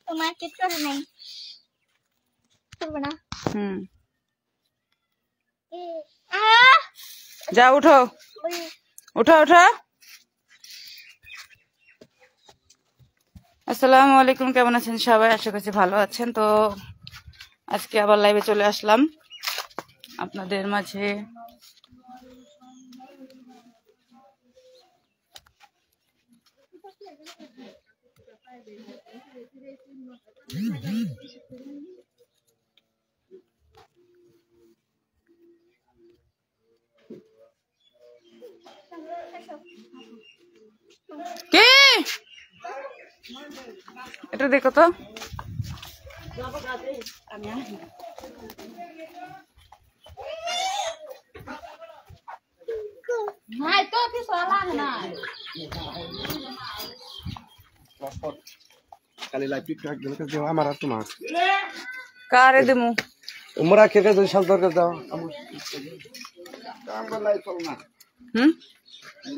তোমার কি করে নাই না যা উঠো উঠো উঠো। আসসালামু আলাইকুম, কেমন আছেন সবাই? আশা করছি ভালো আছেন। তো আজকে আবার লাইভে চলে আসলাম আপনাদের মাঝে। কি এটা দেখো তো, কারে দেমু তোমরা কে কে সব দরকার দাও আমার লাইফ চল না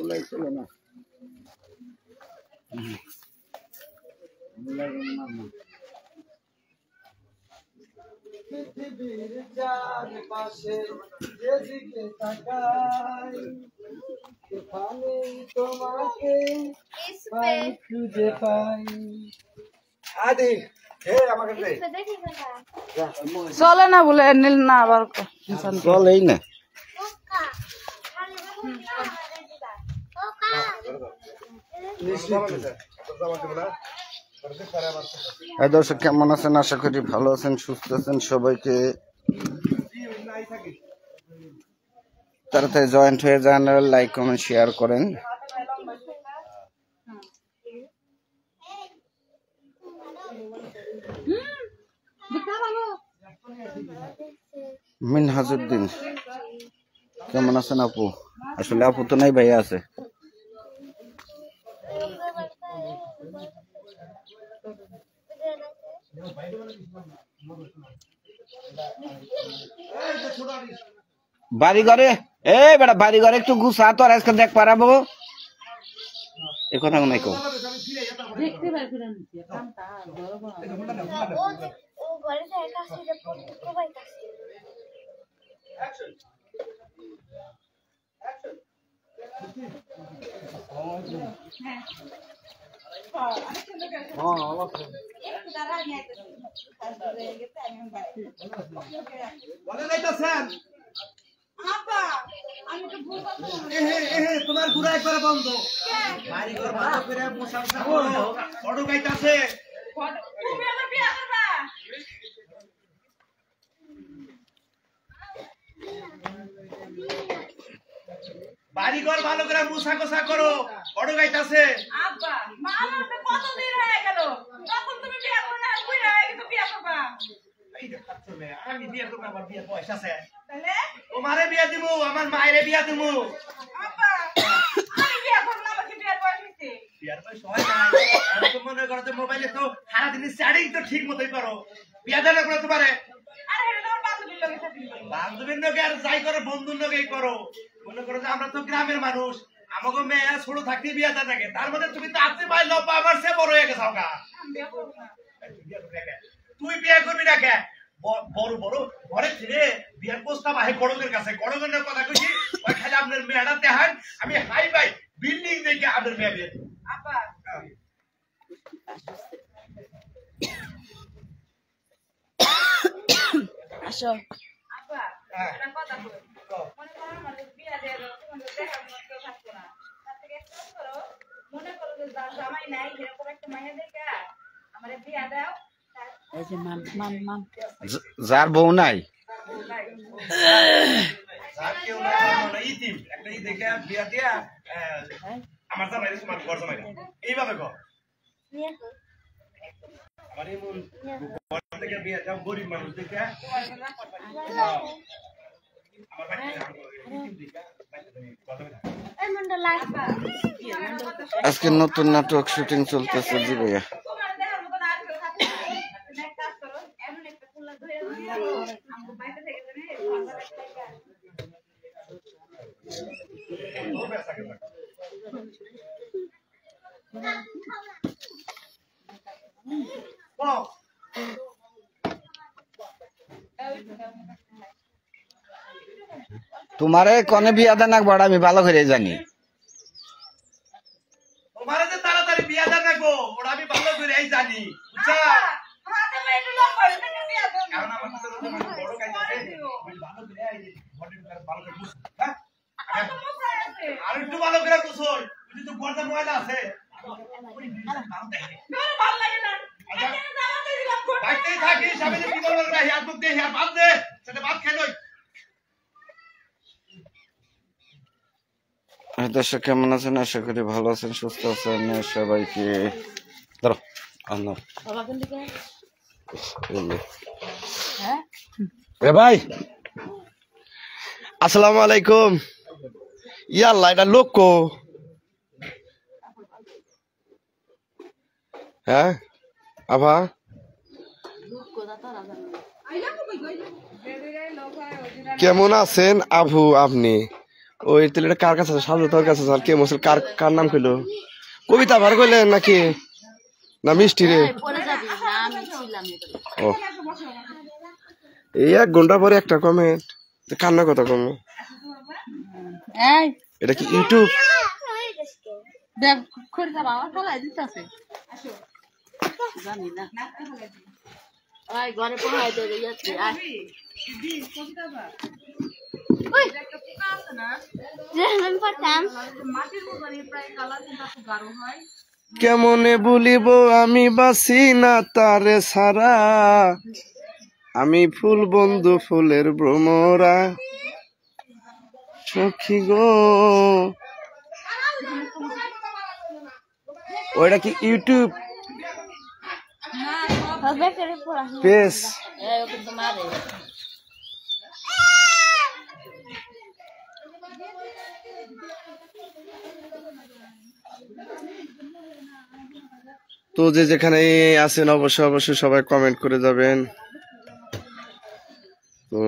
লাইফ চল না পৃথিবীর চারপাশে যেদিকে তাকাই সেখানে তোমাকে খুঁজে পাই। আদি আমাকে চলে না বলে নীল না আবার চলেই না। দর্শক কেমন আছেন? আশা করি ভালো আছেন, সুস্থ আছেন। সবাইকে তাড়াতাড়ি জয়েন্ট হয়ে যান, লাইক কমেন্ট শেয়ার করেন। মিনহাজউদ্দিন কেমন আছেন আপু? আসলে আপু তো নাই, ভাইয়া আছে। বাড়ি ঘরে বেটা বাড়ি ঘরে একটু গুছা তো, আর আজকে দেখ পারাবো এ কথা নাই কো। তোমার গুড়া একবার বন্ধ বাড়ি ঘর ভালো করে মশা ফটো গাইতাছে। বাড়িঘর ভালো করে মুছা কোসা করো, ফটো গাইতাছে। আব্বা মামা তো কতদিন হয়ে গেল, তখন তুমি বিয়ে করো না, বুইড়া হয়ে গেছো বিয়ে করবা। এই দেখছ না আমি বিয়ে করব, আমার বিয়ে পয়সা আছে তাহলে তোমারে বিয়ে দিব, আমার মায়েরে বিয়ে দিব। আব্বা আমি বিয়ে করব না, আমাকে বিয়ের বয়স হইছে। বিয়ের বয়স হয় না, আমি তো মনে করো তো মোবাইলে তো সারা দিন চ্যাটিং তো ঠিক মতই করো, বিয়ে দেন না তোমারে। আরে এটা তোমার বান্ধবীর লগে চ্যাটিং করো, বান্ধবীর লগে আর যাই করো বন্ধুর লগেই করো। মনে করো যে আমরা তো গ্রামের মানুষ, আমাকে মেয়ে ছোট থাকতে বিয়ে দেয় থাকে, তার মধ্যে তুমি তাতে পাই লব্বা আমার সে বড় হয়ে গেছাও গা। তুই বিয়ে করবি না কে? বড় বড় ঘরে ছেড়ে বিয়ের প্রস্তাব আহে গড়কের কাছে, গড়কের কথা কইছি ওই খালি আপনার মেয়েটা দেখান, আমি হাই বাই বিল্ডিং দেখে আপনার মেয়ে বিয়ে দেব। আপা আসো আপা একটা কথা কই, মনে করো আমাদের বিয়ে দেয় তোমাদের দেখার মতো কেউ থাকতো না, তার থেকে একটা কাজ করো, মনে করো যে জামাই নাই এরকম একটা মাইয়া দেখে আমারে বিয়ে দাও। এই যে মান মান মান যার বউ নাই যার কেউ নাই মানে ইতিম একটা ই দেখে বিয়ে দিয়া আমার জামাই তোমার ঘর জামাই এইভাবে কর আমার এমন ঘর থেকে বিয়ে দাও গরিব মানুষ দেখে আমার আজকে নতুন নাটক শুটিং চলতেছে। জি ভাইয়া তোমারে কনে বিয়া দেন বড় আমি ভালো করে জানি। তোমারে যে তাড়াতাড়ি বিয়া দেন গো ওটা আমি ভালো করে জানি, বুঝছো? হাতে মেয়ে একটু লম্বা হয়েছে, একটু বিয়া দেন। কারণ আমার তো বড় গাইতে আছে, আমি ভালো করে এই বডি ভালো করে বুঝ, হ্যাঁ? তো মশাই আছে। আর একটু ভালো করে বুঝছই, তুই তো পর্দা ময়লা আছে। বেরো, ভালো লাগে না। এখানে জামাতে দিলাম, ঘুরতে বাইতেই থাকিস, আমি যে কি বলবো না, হিয়ার মুখ দিয়ে হিয়ার ভাত দে, সেটা ভাত খেয়ে লই। দর্শক কেমন আছেন? আশা করি ভালো আছেন, সুস্থ আছেন। সবাইকে ধরো আনো এ ভাই, আসসালামু আলাইকুম। ইয়াল্লা এটা লোক কো? হ্যাঁ আভা কেমন আছেন আভু? আপনি ওই তেলেটা কার কাছে আছে? সাজু তোর কাছে আছে? কে মসল কার কার নাম কইলো? কবিতা ভার কইলেন নাকি না মিষ্টি রে? ও এই 1 ঘন্টা পরে একটা কমেন্ট, কান্না কথা কমে। এটা কি ইউটিউব? ঘরে পড়াই দেবে যাচ্ছে কবিতা বা একটা পোকা আছে না, মাটির মতন প্রায় কালার কিন্তু একটু গাঢ় হয়। কেমনে বলিব আমি বাসি না তারে সারা, আমি ফুল বন্ধু ফুলের ভ্রমরা সখী গো। ওইটা কি ইউটিউব পেজ? তো যে যেখানে আছেন অবশ্যই অবশ্যই সবাই কমেন্ট করে যাবেন। তো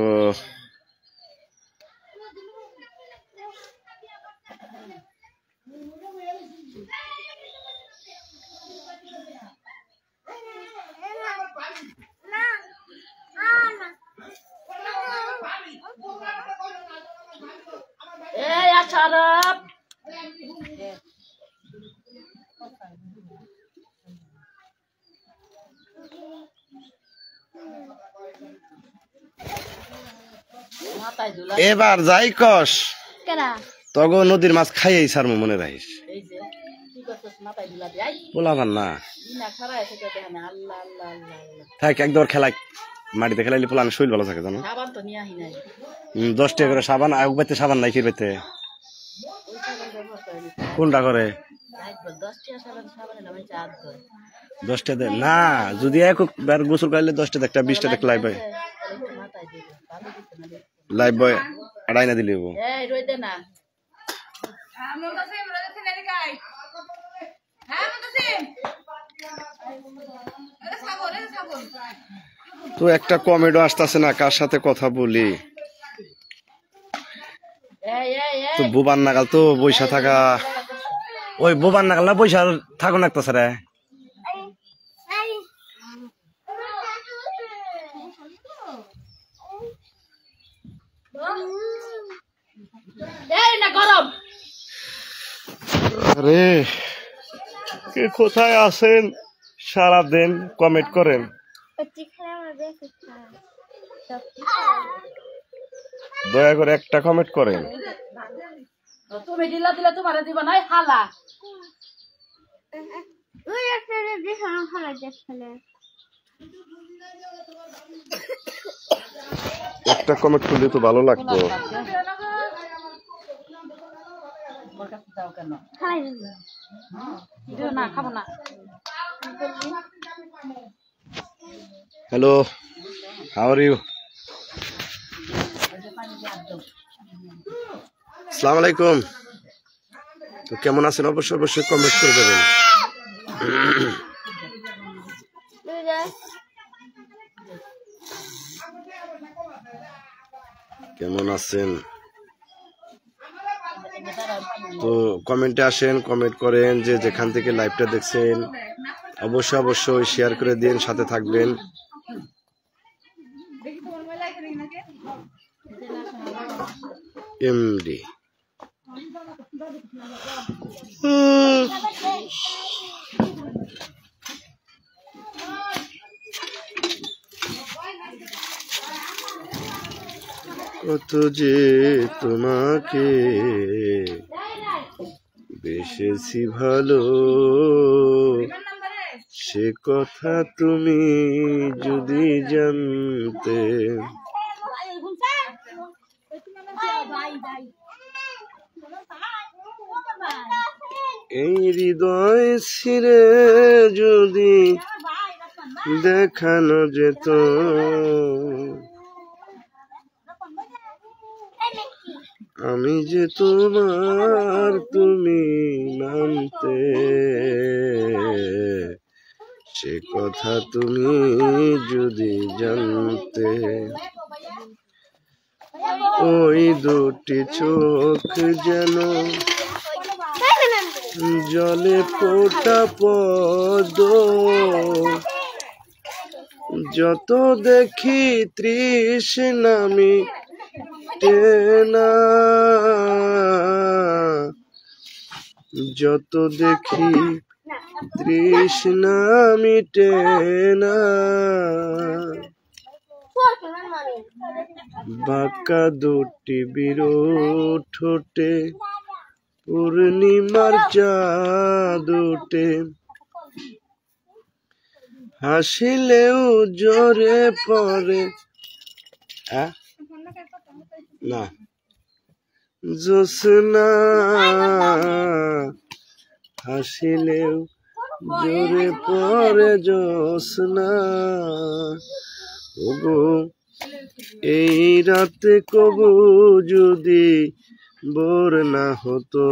এবার যাই কস তগো নদীর মাছ খাইয়াই সার মনে রাখিস। বলাবার না থাক একদম খেলাই মাটিতে খেলাইলে পোলানো শরীর ভালো থাকে জানো। 10 টাকা করে সাবান, আর বাইতে সাবান নাই কিরবেতে কোনটা করে 10 টাকা না, যদি একবার গোসল করলে 10 টাকা একটা 20 টাকা লাইভ হয়, লাইভ বয় আড়াই না দিলে তো একটা কমেডো আসতেছে না, কার সাথে কথা বলি? তো বোবার নাগাল তো বৈশা থাকা, ওই বোবার নাগাল না বৈশা থাকো না একটা রে। আরে কোথায় আছেন? সারাদিন কমেন্ট করেন, দয়া করে একটা কমেন্ট করেন। তুমি দিলা দিলা তোমার দিবা নাই হালা একটা কমেন্ট করলে তো ভালো লাগতো। Hello, how are you? আসসালামু আলাইকুম। তো কেমন আছেন? অবশ্যই অবশ্যই কমেন্ট করে দেবেন। কেমন আছেন? তো কমেন্টে আসেন, কমেন্ট করেন, যে যেখান থেকে লাইভটা দেখছেন অবশ্যই শেয়ার করে দিন, সাথে থাকবেন। এমডি কত যে তোমাকে বেশেছি ভালো, সে কথা তুমি যদি জানতে। এই হৃদয় ছিঁড়ে যদি দেখানো যেত, আমি যে তোমার তুমি মানতে, সে কথা তুমি যদি জানতে। ওই দুটি চোখ যেন জলে ফোটা পদ্ম, যত দেখি তৃষ্ণা মিটে না, যত দেখি তৃষ্ণা মিটে না। বাঁকা দুটি বিরোধ ঠোঁটে পূর্ণিমার চাঁদ ওঠে, হাসিলেও জোরে পড়ে না জ্যোৎস্না, হাসিলেও জোরে পড়ে জ্যোৎস্না। ওগো এই রাতে কবু যদি ভোর না হতো,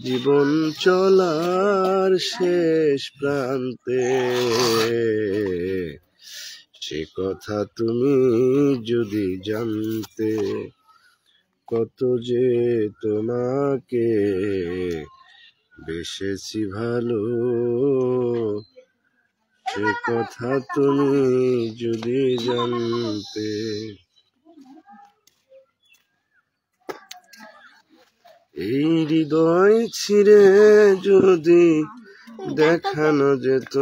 জীবন চলার শেষ প্রান্তে, সে কথা তুমি যদি জানতে। কত যে তোমাকে বেশেছি ভালো, সে কথা তুমি যদি জানতে। এই হৃদয় ছিঁড়ে যদি দেখানো যেত,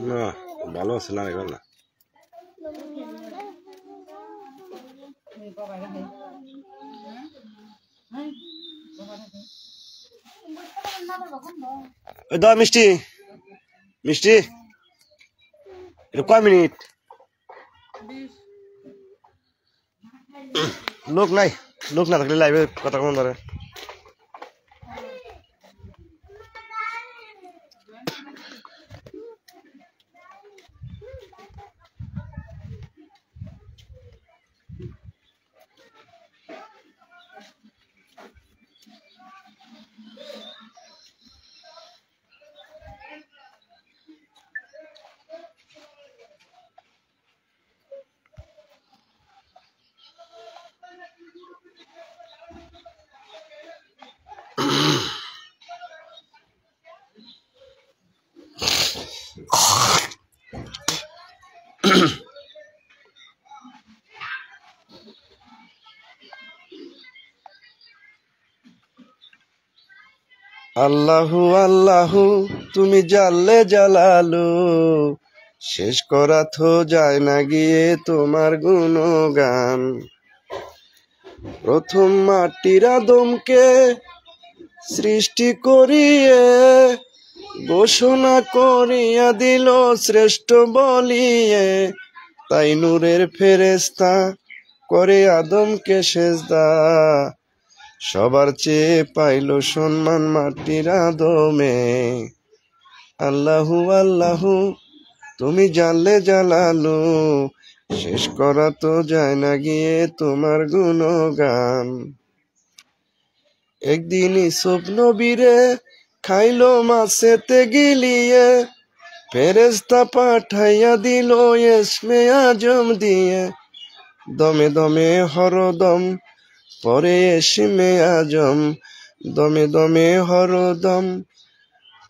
না ভালো আছে না এখন না। দাও মিষ্টি, মিষ্টি কয় মিনিট? লোক নাই, লোক না থাকলে লাইভে কথা কম ধরে। আল্লাহু আল্লাহু তুমি জাল্লে জালালু, শেষ করা তো যায় না গিয়ে তোমার গুণগান। প্রথম মাটির আদমকে সৃষ্টি করিয়ে ঘোষণা করিয়া দিল শ্রেষ্ঠ বলিয়ে, তাই নূরের ফেরেশতা করে আদমকে সেজদা, সবার চেয়ে পাইল সম্মান মাটির আদমে। আল্লাহু আল্লাহু তুমি জানলে জালালু শেষ করা তো যায় না গিয়ে তোমার গুণগান একদিনই স্বপ্ন বীরে খাইলো মাছেতে গিলিয়ে ফেরেশতা পাঠাইয়া দিল ইসমে আজম দিয়ে দমে দমে হরদম পরে ইসমে আজম দমে দমে হরদম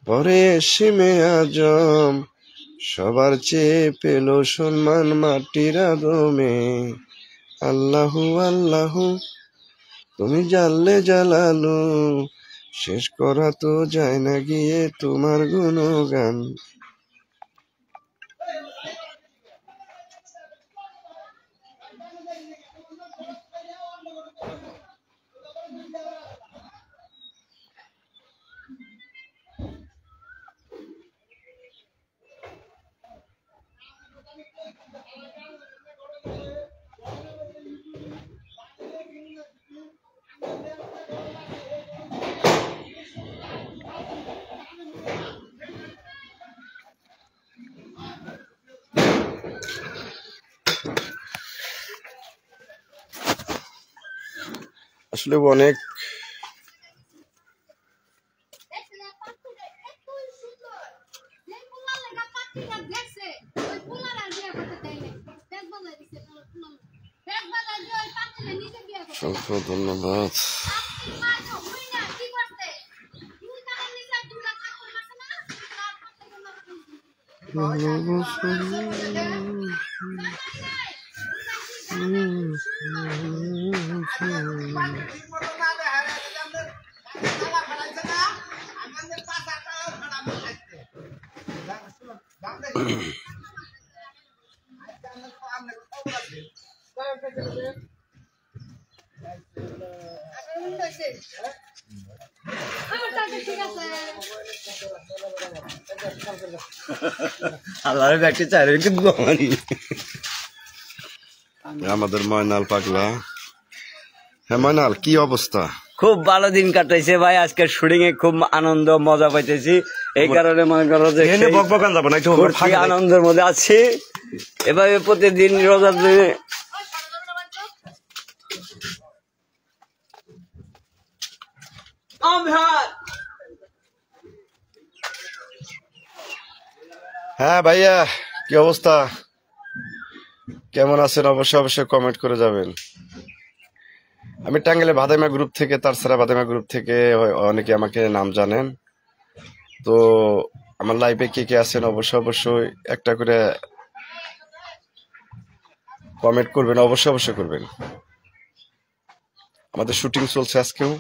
পরে ইসমে আজম সবার চেয়ে পেল সম্মান মাটির আদমে আল্লাহু আল্লাহু তুমি জানলে জালালু শেষ করা তো যায় না গিয়ে তোমার গুণগান আসলে অনেক অসংখ্য ধন্যবাদ আমাদের ময়নাল পাগলা হ্যাঁ ময়নাল কি অবস্থা খুব ভালো দিন কাটাইছে ভাই আজকের শুটিং এ খুব আনন্দ মজা পাইতেছি এই কারণে মনে করো যে বকবকান যাবো না একটু আনন্দের মধ্যে আছি এভাবে প্রতিদিন রোজার দিনে হ্যাঁ ভাইয়া কি অবস্থা কেমন আছেন অবশ্যই অবশ্যই কমেন্ট করে যাবেন আমি টাঙ্গাইলে বাদামা গ্রুপ থেকে তারছাড়া বাদামা গ্রুপ থেকে অনেকে আমাকে নাম জানেন তো আমার লাইভে কে কে আছেন অবশ্যই অবশ্যই একটা করে কমেন্ট করবেন অবশ্যই অবশ্যই করবেন আমাদের শুটিং চলছে আজকেও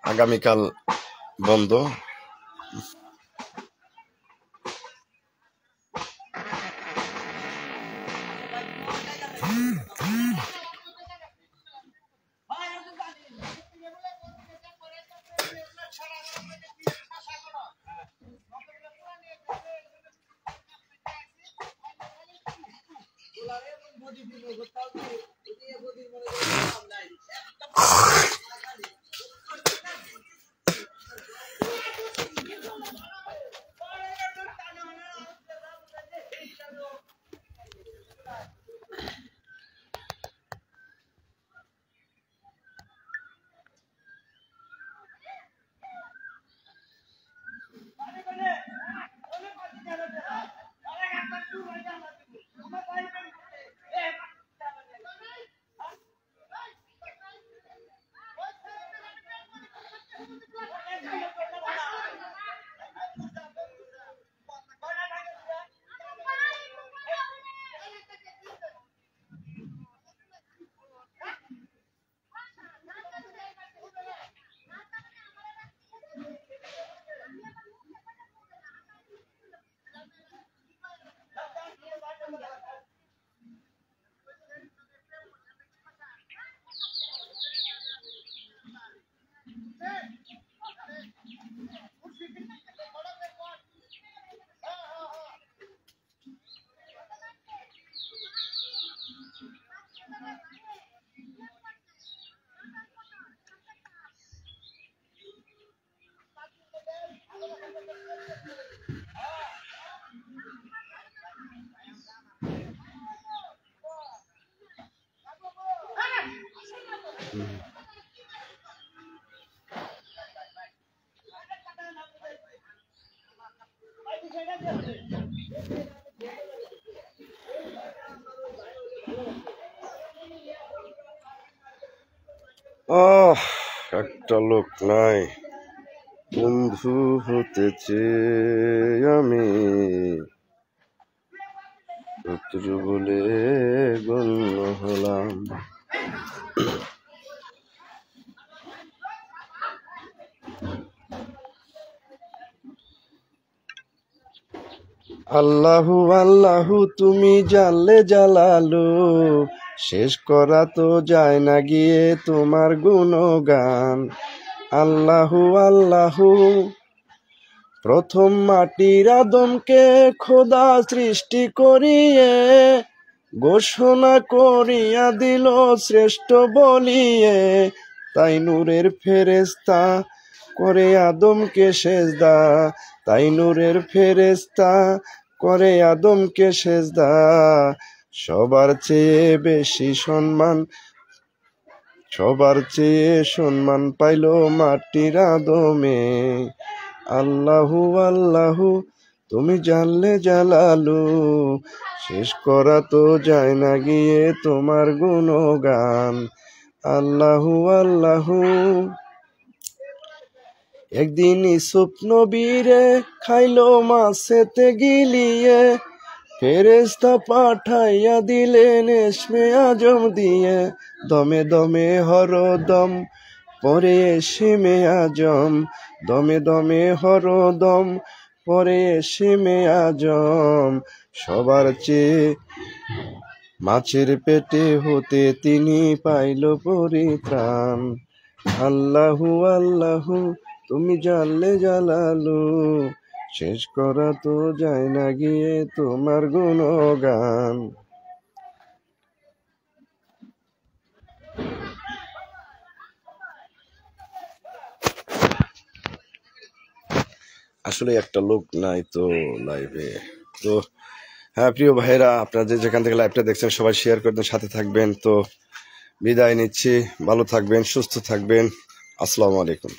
আগামীকাল বন্ধ একটা লোক নাই বন্ধু হতেছে আমি শত্রু বলে গণ্য হলাম। আল্লাহু আল্লাহু তুমি জানলে জালালু, শেষ করা তো যায় না গিয়ে তোমার গুণগান। আল্লাহু আল্লাহু প্রথম মাটির আদমকে খোদা সৃষ্টি করিয়ে ঘোষণা করিয়া দিল শ্রেষ্ঠ বলিয়ে, তাই নূরের ফেরেশতা করে আদমকে সেজদা, তাই নূরের ফেরেশতা করে আদমকে সেজদা। সবার চেয়ে বেশি সম্মান, সবার চেয়ে সম্মান পাইল মাটির আদমে। আল্লাহু আল্লাহু তুমি জানলে জালালু, শেষ করা তো যায় না গিয়ে তোমার গুণগান। আল্লাহু আল্লাহু একদিন ইউসুফ নবীরে খাইলো মাছেতে গিলিয়ে, ফেরেশতা পাঠাইয়া দিলেন এসমে আজম দিয়ে, দমে দমে হরদম পরে এসেমে আজম, দমে দমে হরদম পরে এসেমে আজম। সবার চেয়ে মাছের পেটে হতে তিনি পাইল পরিত্রাণ। আল্লাহু আল্লাহু তুমি জানলে জালালু, শেষ করা তো যায় না গিয়ে তোমার গুণগান। আসলে একটা লোক নাই তো লাইভে। তো হ্যাঁ প্রিয় ভাইরা, আপনারা যেখান থেকে লাইভটা দেখছেন সবাই শেয়ার করবেন, সাথে থাকবেন। তো বিদায় নিচ্ছি, ভালো থাকবেন, সুস্থ থাকবেন। আসসালামু আলাইকুম।